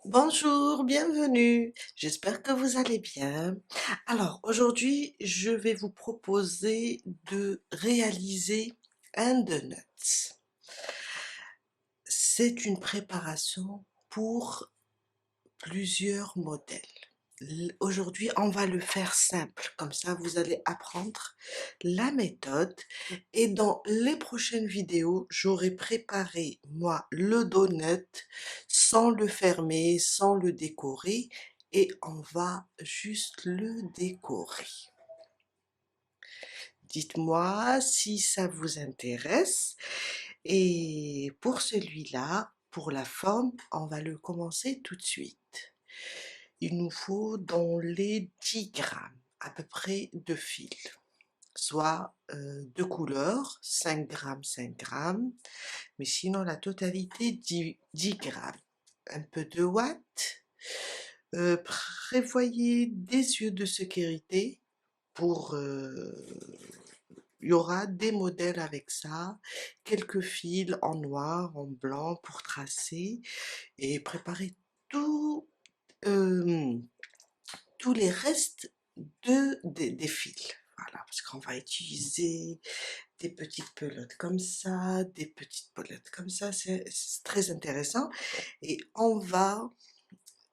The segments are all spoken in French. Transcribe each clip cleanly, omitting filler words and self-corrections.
Bonjour, bienvenue. J'espère que vous allez bien. Alors, aujourd'hui, je vais vous proposer de réaliser un donut. C'est une préparation pour plusieurs modèles. Aujourd'hui, on va le faire simple. Comme ça, vous allez apprendre la méthode. Et dans les prochaines vidéos, j'aurai préparé, moi, le donut sans le fermer, sans le décorer. Et on va juste le décorer. Dites-moi si ça vous intéresse. Et pour celui-là, pour la forme, on va le commencer tout de suite. Il nous faut dans les 10 grammes à peu près de fil, soit de couleurs, 5 grammes, 5 grammes, mais sinon la totalité 10 grammes. Un peu de ouate, prévoyez des yeux de sécurité pour... il y aura des modèles avec ça, quelques fils en noir, en blanc pour tracer et préparez tout, euh, tous les restes des fils. Voilà, parce qu'on va utiliser des petites pelotes comme ça, des petites pelotes comme ça, c'est très intéressant. Et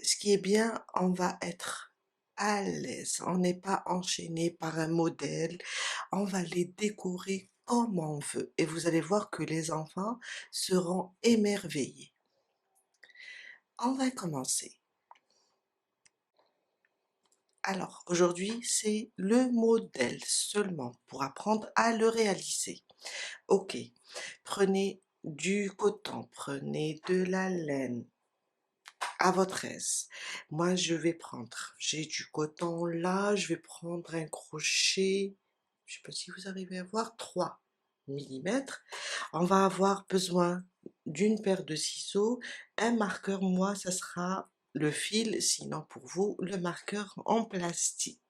ce qui est bien, on va être à l'aise. On n'est pas enchaîné par un modèle. On va les décorer comme on veut. Et vous allez voir que les enfants seront émerveillés. On va commencer. Alors, aujourd'hui, c'est le modèle seulement pour apprendre à le réaliser. Ok, prenez du coton, prenez de la laine, à votre aise. Moi, je vais prendre, j'ai du coton là, je vais prendre un crochet, je sais pas si vous arrivez à voir, 3 mm. On va avoir besoin d'une paire de ciseaux, un marqueur, moi, ça sera le fil, sinon pour vous, le marqueur en plastique.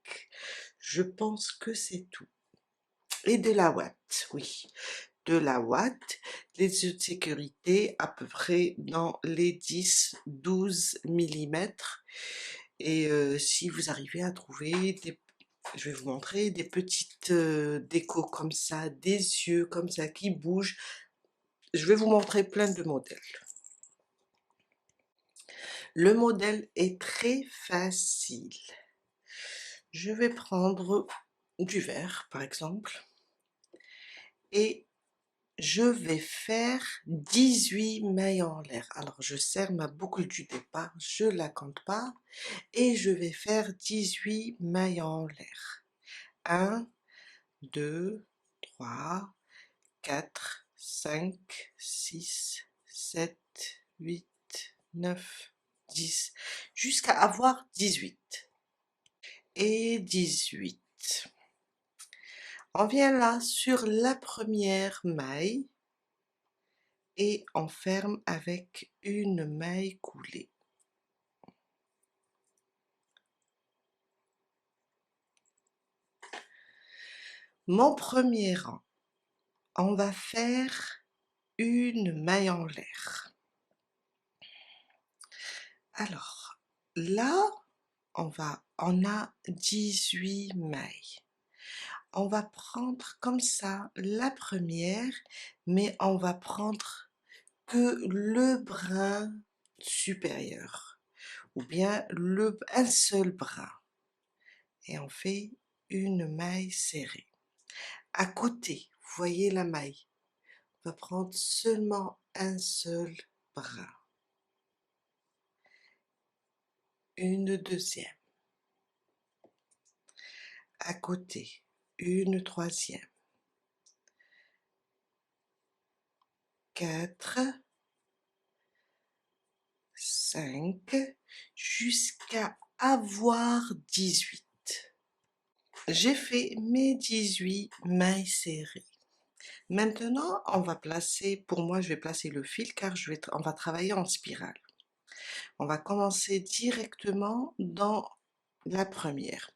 Je pense que c'est tout. Et de la ouate, oui, de la ouate, les yeux de sécurité à peu près dans les 10-12 mm. Et si vous arrivez à trouver je vais vous montrer des petites décos comme ça, des yeux comme ça qui bougent. Je vais vous montrer plein de modèles. Le modèle est très facile. Je vais prendre du verre par exemple et je vais faire 18 mailles en l'air. Alors, je serre ma boucle du départ, je la compte pas, et je vais faire 18 mailles en l'air. 1, 2, 3, 4, 5, 6, 7, 8, 9, 10, jusqu'à avoir 18. Et 18. On vient là sur la première maille et on ferme avec une maille coulée. Mon premier rang, on va faire une maille en l'air. Alors, là, on a 18 mailles. On va prendre comme ça la première, mais on va prendre que le brin supérieur, ou bien un seul brin. Et on fait une maille serrée. À côté, vous voyez la maille, on va prendre seulement un seul brin. Une deuxième. À côté, une troisième. 4, 5, jusqu'à avoir 18. J'ai fait mes 18 mailles serrées. Maintenant, on va placer, pour moi, je vais placer le fil car on va travailler en spirale. On va commencer directement dans la première.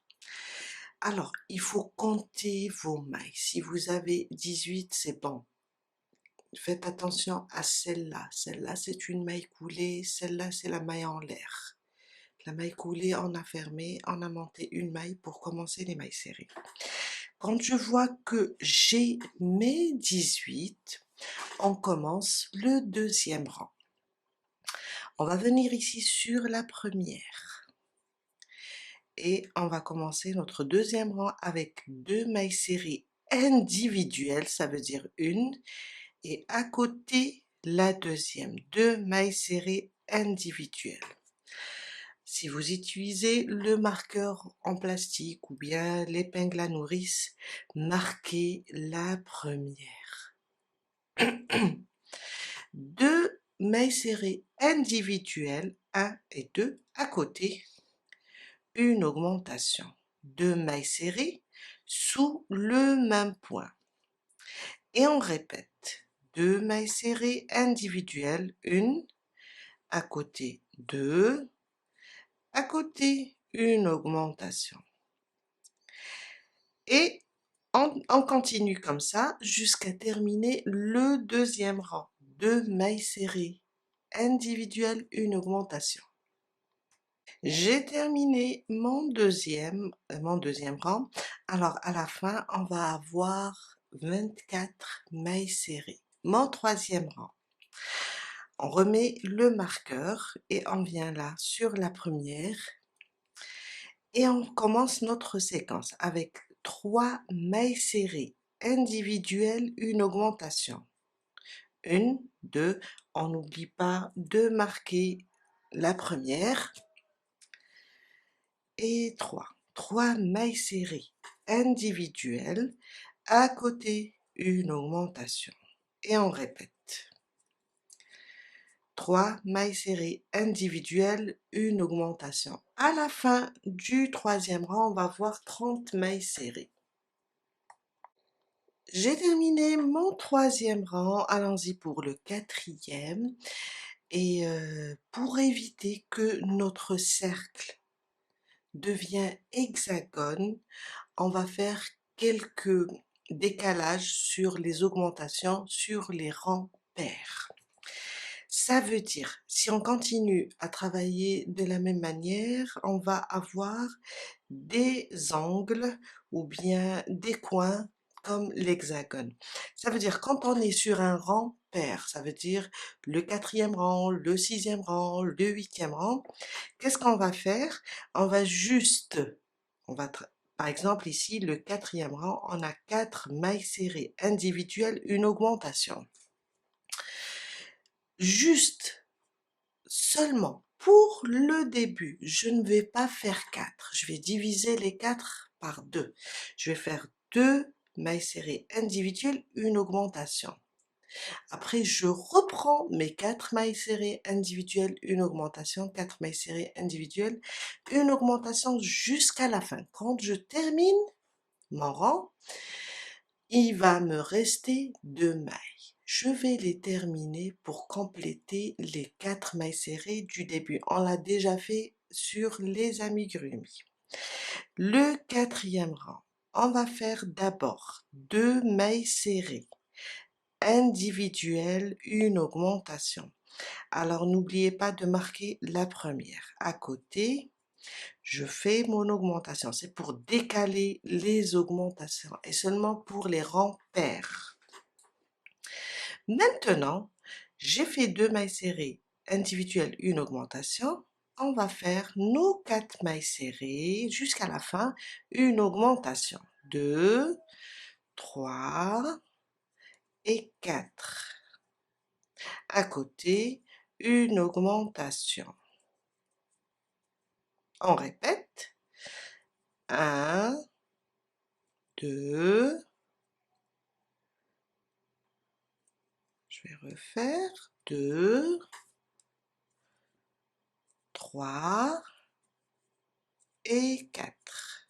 Alors, il faut compter vos mailles. Si vous avez 18, c'est bon. Faites attention à celle-là. Celle-là, c'est une maille coulée. Celle-là, c'est la maille en l'air. La maille coulée, on a fermé, on a monté une maille pour commencer les mailles serrées. Quand je vois que j'ai mes 18, on commence le deuxième rang. On va venir ici sur la première. Et on va commencer notre deuxième rang avec 2 mailles serrées individuelles, ça veut dire une, et à côté la deuxième, 2 mailles serrées individuelles. Si vous utilisez le marqueur en plastique ou bien l'épingle à nourrice, marquez la première. 2 mailles serrées individuelles, 1 et 2 à côté, une augmentation. 2 mailles serrées sous le même point. Et on répète, 2 mailles serrées individuelles, une, à côté 2, à côté une augmentation. Et on continue comme ça jusqu'à terminer le deuxième rang. 2 mailles serrées individuelles, une augmentation. J'ai terminé mon deuxième rang. Alors à la fin, on va avoir 24 mailles serrées. Mon troisième rang. On remet le marqueur et on vient là sur la première et on commence notre séquence avec 3 mailles serrées individuelles, une augmentation. 1, 2, on n'oublie pas de marquer la première et 3. 3 mailles serrées individuelles, à côté une augmentation. Et on répète. 3 mailles serrées individuelles, une augmentation. À la fin du troisième rang, on va voir 30 mailles serrées. J'ai terminé mon troisième rang, allons-y pour le quatrième. Et pour éviter que notre cercle devienne hexagone, on va faire quelques décalages sur les augmentations sur les rangs pairs. Ça veut dire, si on continue à travailler de la même manière, on va avoir des angles ou bien des coins comme l'hexagone. Ça veut dire quand on est sur un rang pair, ça veut dire le quatrième rang, le sixième rang, le huitième rang, qu'est-ce qu'on va faire? On va juste, par exemple ici, le quatrième rang, on a 4 mailles serrées individuelles, une augmentation. Juste seulement pour le début, je ne vais pas faire 4. Je vais diviser les 4 par 2. Je vais faire 2 mailles serrées individuelles, une augmentation. Après, je reprends mes 4 mailles serrées individuelles, une augmentation, 4 mailles serrées individuelles, une augmentation jusqu'à la fin. Quand je termine mon rang, il va me rester 2 mailles. Je vais les terminer pour compléter les 4 mailles serrées du début. On l'a déjà fait sur les amigurumis. Le quatrième rang, on va faire d'abord 2 mailles serrées individuelles, une augmentation. Alors n'oubliez pas de marquer la première. À côté, je fais mon augmentation. C'est pour décaler les augmentations et seulement pour les rangs pairs. Maintenant, j'ai fait 2 mailles serrées individuelles, une augmentation. On va faire nos 4 mailles serrées jusqu'à la fin, une augmentation. 2, 3 et 4. À côté, une augmentation. On répète. 1, 2, je vais refaire. 2, 3 et 4.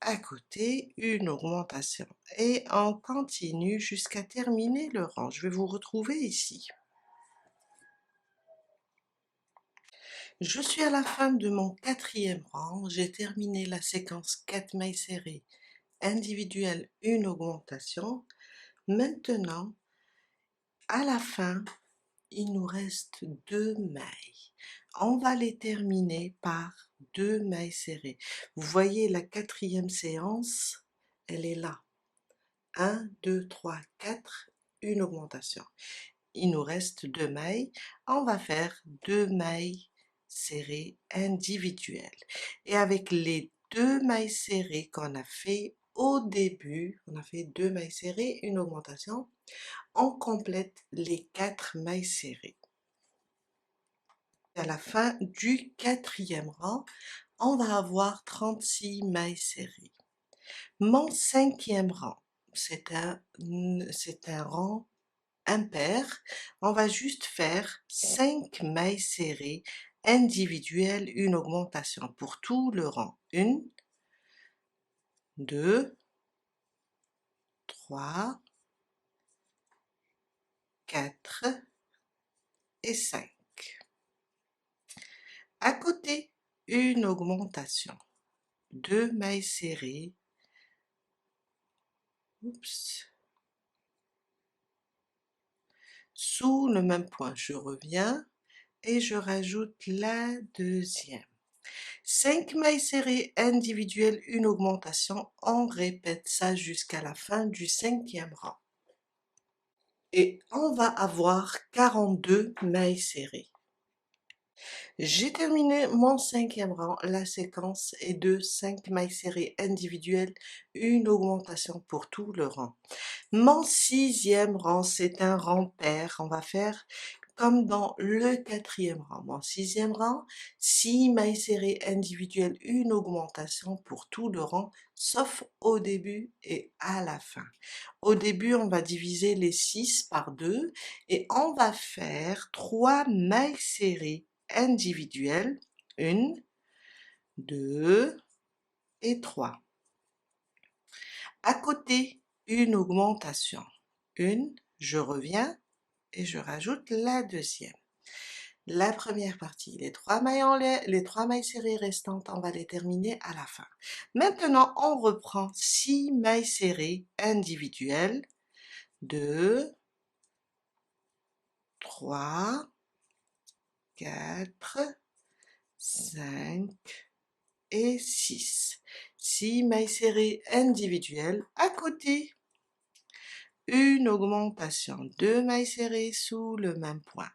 À côté, une augmentation. Et on continue jusqu'à terminer le rang. Je vais vous retrouver ici. Je suis à la fin de mon quatrième rang. J'ai terminé la séquence 4 mailles serrées individuelles, une augmentation. Maintenant, À la fin, il nous reste 2 mailles. On va les terminer par 2 mailles serrées. Vous voyez la 4e séance, elle est là. 1, 2, 3, 4, une augmentation. Il nous reste 2 mailles. On va faire 2 mailles serrées individuelles. Et avec les 2 mailles serrées qu'on a fait au début, on a fait 2 mailles serrées, une augmentation, on complète les 4 mailles serrées. À la fin du 4e rang, on va avoir 36 mailles serrées. Mon 5e rang, c'est un rang impair. On va juste faire 5 mailles serrées individuelles, une augmentation pour tout le rang. 1, 2, 3, 4 et 5. À côté, une augmentation. 2 mailles serrées. Oups. Sous le même point, je reviens et je rajoute la deuxième. 5 mailles serrées individuelles, une augmentation. On répète ça jusqu'à la fin du 5e rang. Et on va avoir 42 mailles serrées. J'ai terminé mon 5e rang. La séquence est de 5 mailles serrées individuelles, une augmentation pour tout le rang. Mon 6e rang, c'est un rang pair. On va faire comme dans le 4e rang. Mon 6e rang, 6 mailles serrées individuelles, une augmentation pour tout le rang, sauf au début et à la fin. Au début, on va diviser les 6 par 2 et on va faire 3 mailles serrées individuelles, 1, 2 et 3. À côté, une augmentation. 1, je reviens et je rajoute la deuxième. La première partie, les 3 mailles serrées restantes, on va les terminer à la fin. Maintenant, on reprend 6 mailles serrées individuelles. 2, 3, 4, 5 et 6. 6 mailles serrées individuelles. À côté, une augmentation. 2 mailles serrées sous le même point.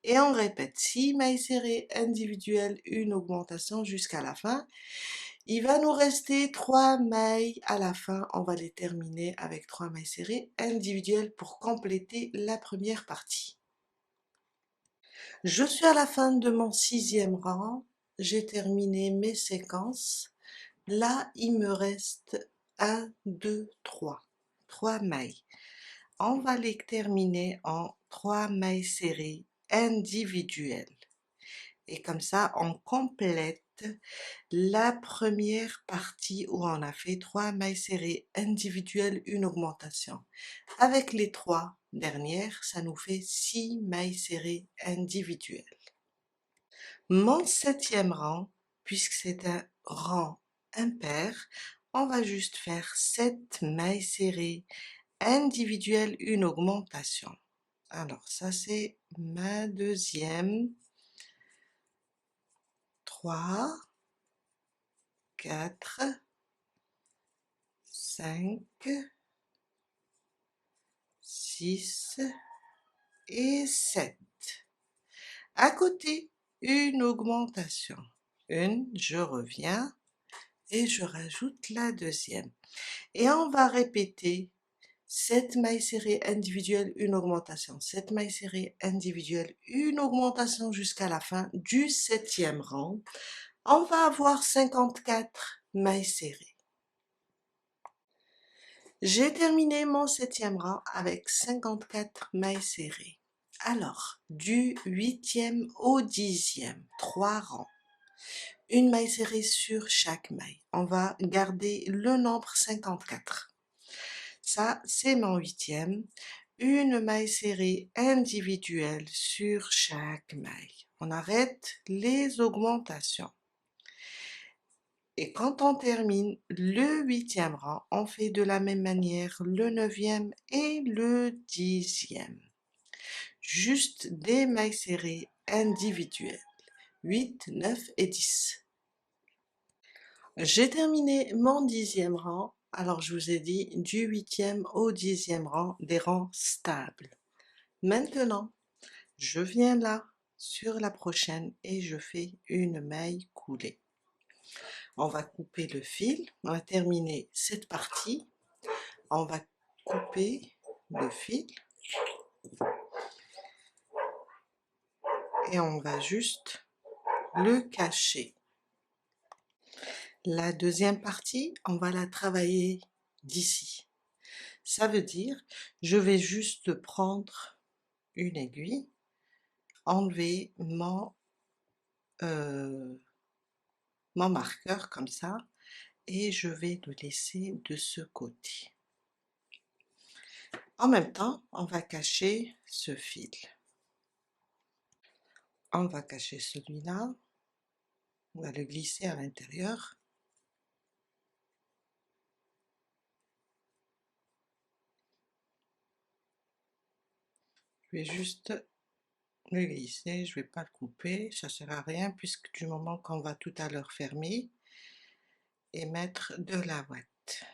Et on répète 6 mailles serrées individuelles, une augmentation jusqu'à la fin. Il va nous rester 3 mailles à la fin. On va les terminer avec 3 mailles serrées individuelles pour compléter la première partie. Je suis à la fin de mon 6e rang. J'ai terminé mes séquences. Là, il me reste 1, 2, 3. 3 mailles. On va les terminer en 3 mailles serrées individuelles. Et comme ça, on complète la première partie où on a fait 3 mailles serrées individuelles, une augmentation. Avec les 3 dernières, ça nous fait 6 mailles serrées individuelles. Mon 7e rang, puisque c'est un rang impair, on va juste faire 7 mailles serrées individuelles, une augmentation. Alors ça c'est ma deuxième. 3, 4, 5, 6 et 7. À côté, une augmentation. Une, je reviens et je rajoute la deuxième. Et on va répéter 7 mailles serrées individuelles, une augmentation. 7 mailles serrées individuelles, une augmentation jusqu'à la fin du 7e rang. On va avoir 54 mailles serrées. J'ai terminé mon 7e rang avec 54 mailles serrées. Alors, du 8e au 10e, 3 rangs. Une maille serrée sur chaque maille. On va garder le nombre 54. Ça, c'est mon 8e. Une maille serrée individuelle sur chaque maille. On arrête les augmentations. Et quand on termine le 8e rang, on fait de la même manière le 9e et le 10e. juste des mailles serrées individuelles, 8, 9 et 10. J'ai terminé mon 10e rang, alors je vous ai dit du 8e au 10e rang, des rangs stables. Maintenant, je viens là, sur la prochaine, et je fais une maille coulée. On va couper le fil, on va terminer cette partie, on va couper le fil, et on va juste le cacher. La deuxième partie, on va la travailler d'ici. Ça veut dire, je vais juste prendre une aiguille, enlever mon marqueur comme ça, et je vais le laisser de ce côté. En même temps, on va cacher ce fil. On va cacher celui-là, on va le glisser à l'intérieur. Je vais juste le glisser, je ne vais pas le couper, ça ne sert à rien puisque du moment qu'on va tout à l'heure fermer et mettre de la ouate.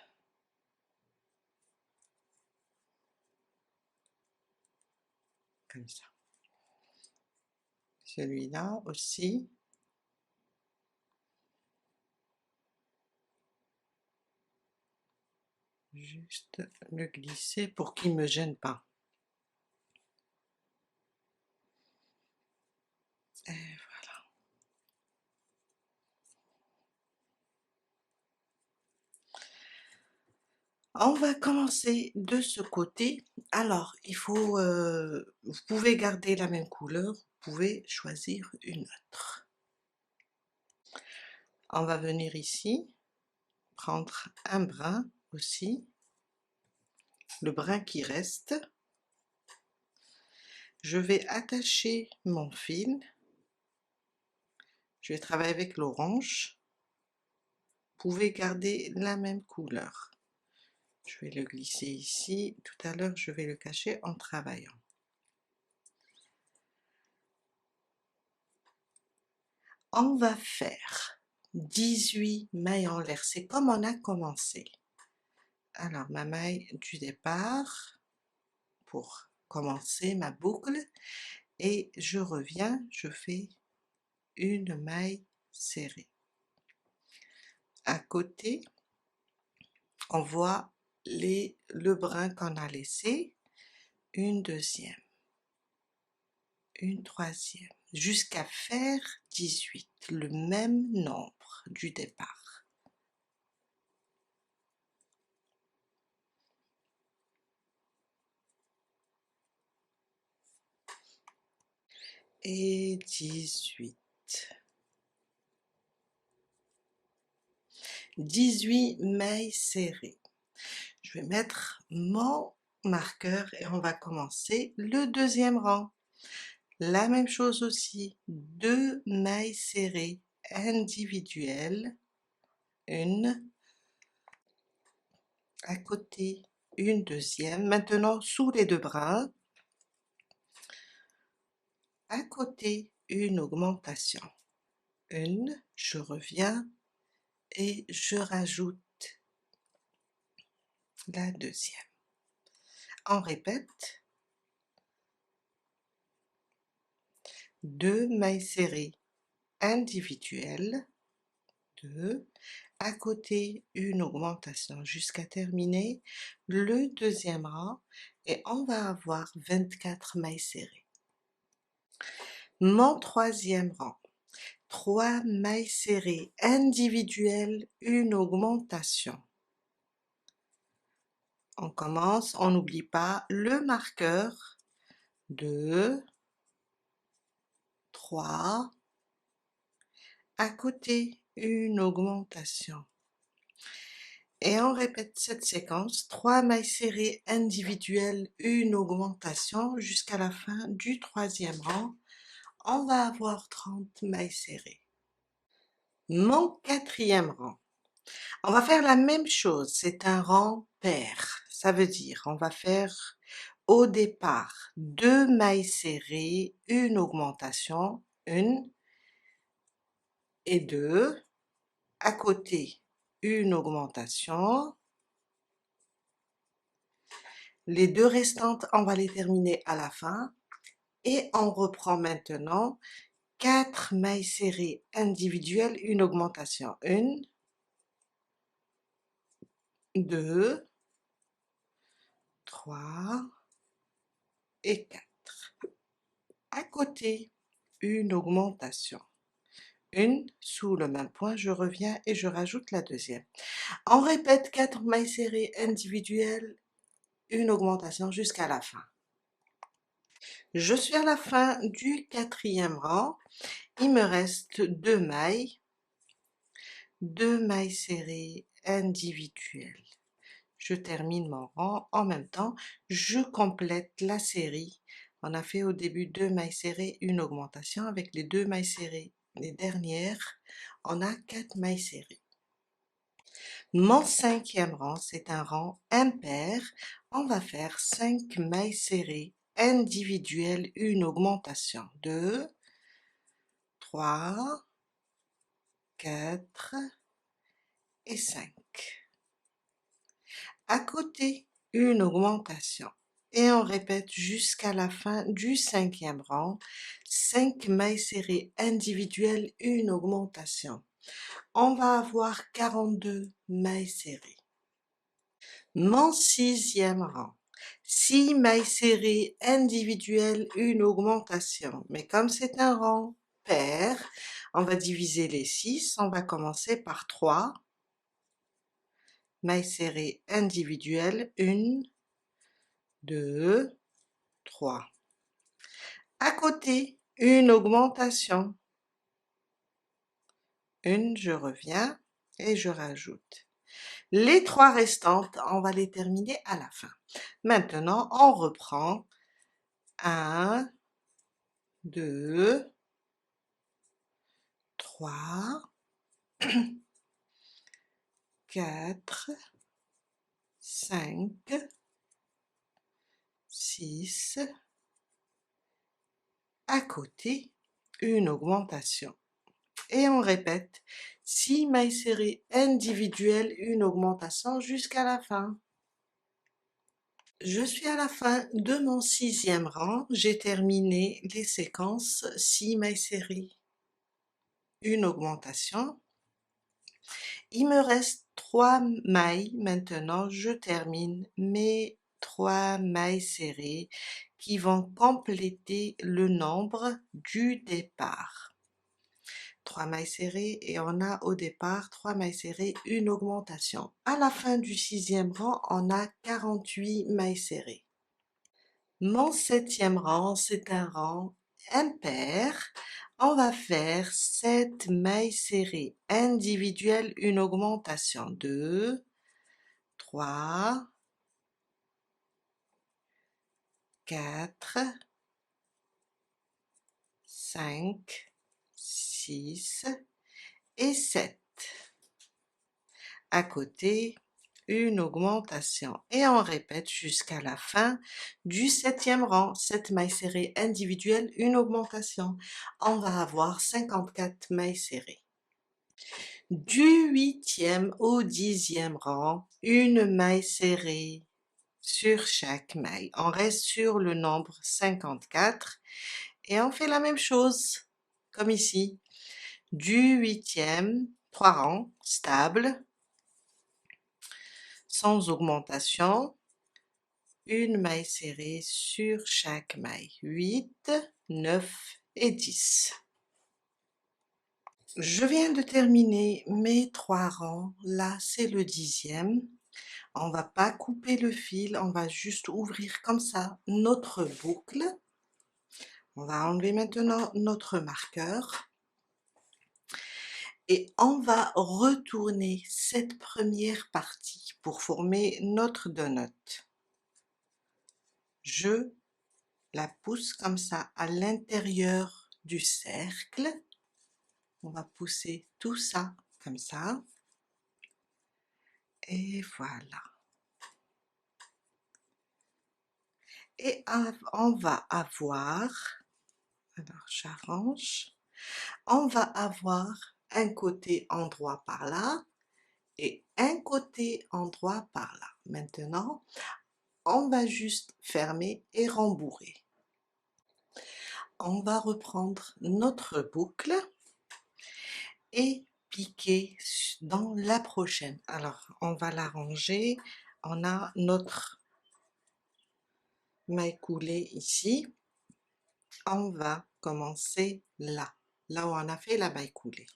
Comme ça. Celui-là aussi. Juste le glisser pour qu'il ne me gêne pas. Et voilà. On va commencer de ce côté. Alors, vous pouvez garder la même couleur, vous pouvez choisir une autre. On va venir ici, prendre un brin aussi, le brin qui reste. Je vais attacher mon fil. Je vais travailler avec l'orange. Vous pouvez garder la même couleur. Je vais le glisser ici. Tout à l'heure, je vais le cacher en travaillant. On va faire 18 mailles en l'air. C'est comme on a commencé. Alors, ma maille du départ pour commencer ma boucle. Et je reviens, je fais une maille serrée. À côté, on voit le brin qu'on a laissé, une deuxième, une troisième, jusqu'à faire 18, le même nombre du départ. Et 18. 18 mailles serrées. Je vais mettre mon marqueur et on va commencer le deuxième rang. La même chose aussi, 2 mailles serrées individuelles, une, à côté une deuxième, maintenant sous les deux brins, à côté une augmentation, une, je reviens et je rajoute la deuxième. On répète, 2 mailles serrées individuelles, 2, à côté une augmentation jusqu'à terminer le deuxième rang et on va avoir 24 mailles serrées. Mon troisième rang, 3 mailles serrées individuelles, une augmentation. On commence, on n'oublie pas le marqueur, 2, 3, à côté une augmentation. Et on répète cette séquence, 3 mailles serrées individuelles, une augmentation jusqu'à la fin du troisième rang. On va avoir 30 mailles serrées. Mon quatrième rang, on va faire la même chose, c'est un rang pair. Ça veut dire, on va faire au départ 2 mailles serrées, une augmentation, 1 et 2, à côté une augmentation, les 2 restantes on va les terminer à la fin et on reprend maintenant 4 mailles serrées individuelles, une augmentation, 1, 2, 3 et 4. À côté, une augmentation, une sous le même point, je reviens et je rajoute la deuxième. On répète 4 mailles serrées individuelles, une augmentation jusqu'à la fin. Je suis à la fin du 4e rang, il me reste 2 mailles serrées individuelles. Je termine mon rang, en même temps, je complète la série. On a fait au début 2 mailles serrées, une augmentation, avec les 2 mailles serrées, les dernières, on a 4 mailles serrées. Mon 5e rang, c'est un rang impair, on va faire 5 mailles serrées individuelles, une augmentation, 2, 3, 4 et 5. À côté, une augmentation. Et on répète jusqu'à la fin du 5e rang, 5 mailles serrées individuelles, une augmentation. On va avoir 42 mailles serrées. Mon 6e rang, 6 mailles serrées individuelles, une augmentation. Mais comme c'est un rang pair, on va diviser les 6, on va commencer par 3 mailles serrées individuelles, 1, 2, 3. À côté, une augmentation. Une, je reviens et je rajoute. Les 3 restantes, on va les terminer à la fin. Maintenant, on reprend 1, 2, 3, 4, 5, 6. À côté, une augmentation. Et on répète 6 mailles serrées individuelles, une augmentation jusqu'à la fin. Je suis à la fin de mon 6e rang, j'ai terminé les séquences 6 mailles serrées, une augmentation. Il me reste 3 mailles, maintenant je termine mes 3 mailles serrées qui vont compléter le nombre du départ. 3 mailles serrées et on a au départ 3 mailles serrées, une augmentation. À la fin du 6e rang, on a 48 mailles serrées. Mon 7e rang, c'est un rang impair. On va faire 7 mailles serrées individuelles, une augmentation, 2, 3, 4, 5, 6 et 7. À côté, une augmentation et on répète jusqu'à la fin du 7e rang, 7 mailles serrées individuelles, une augmentation. On va avoir 54 mailles serrées. Du 8e au 10e rang, une maille serrée sur chaque maille. On reste sur le nombre 54 et on fait la même chose comme ici. Du 8e, 3 rangs stables, sans augmentation, une maille serrée sur chaque maille, 8, 9 et 10. Je viens de terminer mes 3 rangs, là c'est le 10e. On va pas couper le fil, on va juste ouvrir comme ça notre boucle. On va enlever maintenant notre marqueur. Et on va retourner cette première partie pour former notre donut. Je la pousse comme ça à l'intérieur du cercle. On va pousser tout ça comme ça. Et voilà. Et on va avoir, alors j'arrange, on va avoir un côté endroit par là et un côté endroit par là. Maintenant, on va juste fermer et rembourrer. On va reprendre notre boucle et piquer dans la prochaine. Alors, on va la ranger. On a notre maille coulée ici. On va commencer là, là où on a fait la maille coulée.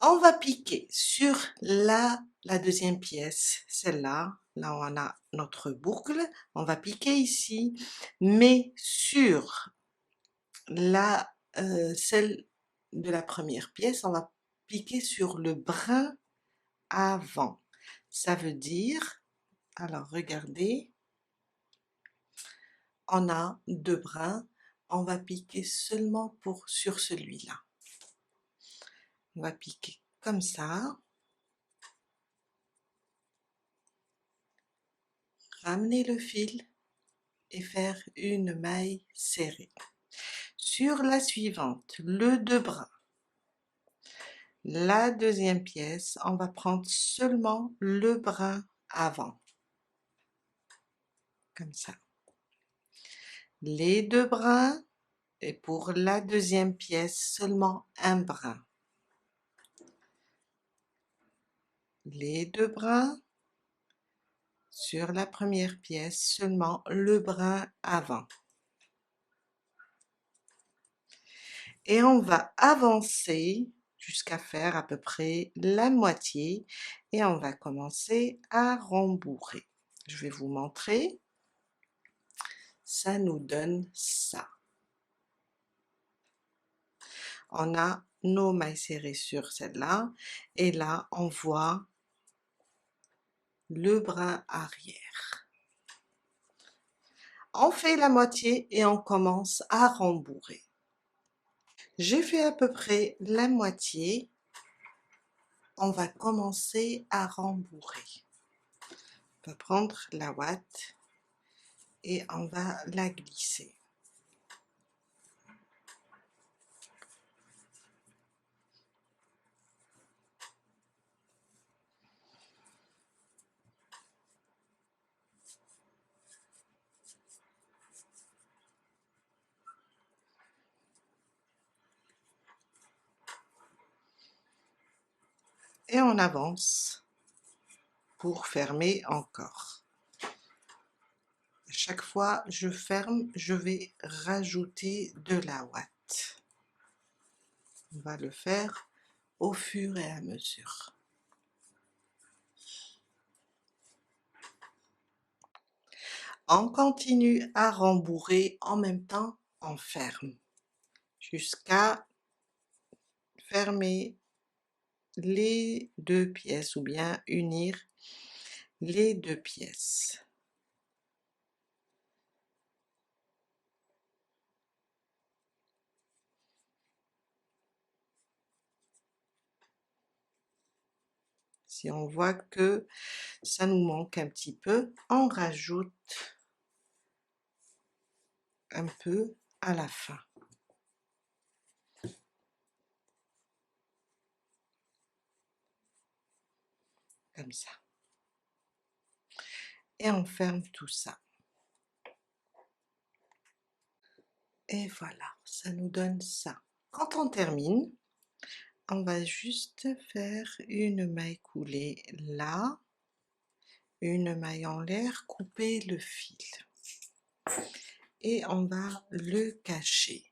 On va piquer sur la deuxième pièce, celle-là, là où on a notre boucle. On va piquer ici, mais sur celle de la première pièce, on va piquer sur le brin avant. Ça veut dire, alors regardez, on a deux brins, on va piquer seulement sur celui-là. On va piquer comme ça, ramener le fil et faire une maille serrée. Sur la suivante, le deux brins, la deuxième pièce, on va prendre seulement le brin avant, comme ça. Les deux brins, et pour la deuxième pièce, seulement un brin. Les deux brins, sur la première pièce, seulement le brin avant. Et on va avancer jusqu'à faire à peu près la moitié et on va commencer à rembourrer. Je vais vous montrer. Ça nous donne ça. On a nos mailles serrées sur celle-là et là on voit le brin arrière. On fait la moitié et on commence à rembourrer. J'ai fait à peu près la moitié. On va commencer à rembourrer. On va prendre la ouate et on va la glisser. Et on avance pour fermer encore. Chaque fois je ferme, je vais rajouter de la ouate. On va le faire au fur et à mesure. On continue à rembourrer en même temps, on ferme jusqu'à fermer les deux pièces ou bien unir les deux pièces. Si on voit que ça nous manque un petit peu, on rajoute un peu à la fin. Comme ça. Et on ferme tout ça. Et voilà, ça nous donne ça. Quand on termine, on va juste faire une maille coulée là, une maille en l'air, couper le fil. Et on va le cacher.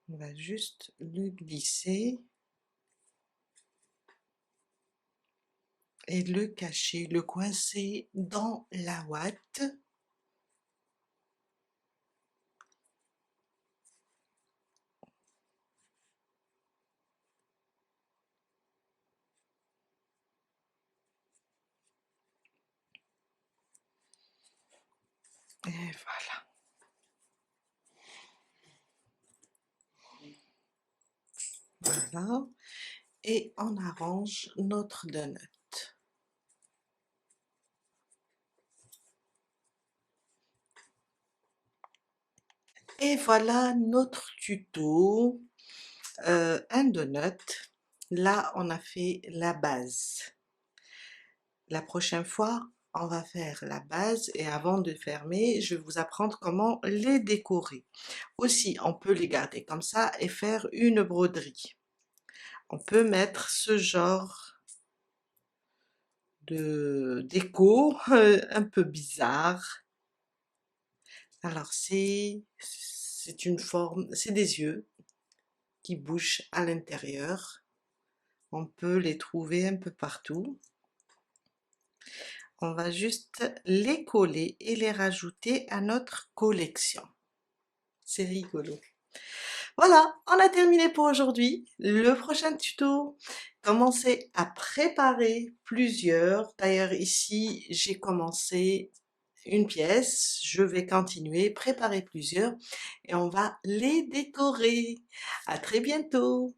On va juste le glisser et le cacher, le coincer dans la ouate. Et voilà. Voilà. Voilà, et on arrange notre donut. Et voilà notre tuto, un donut. Là, on a fait la base. La prochaine fois, on va faire la base et avant de fermer, je vais vous apprendre comment les décorer. Aussi, on peut les garder comme ça et faire une broderie. On peut mettre ce genre de déco un peu bizarre. Alors c'est une forme, c'est des yeux qui bougent à l'intérieur. On peut les trouver un peu partout. On va juste les coller et les rajouter à notre collection. C'est rigolo. Voilà, on a terminé pour aujourd'hui. Le prochain tuto, commencez à préparer plusieurs. D'ailleurs, ici, j'ai commencé une pièce. Je vais continuer, préparer plusieurs et on va les décorer. À très bientôt.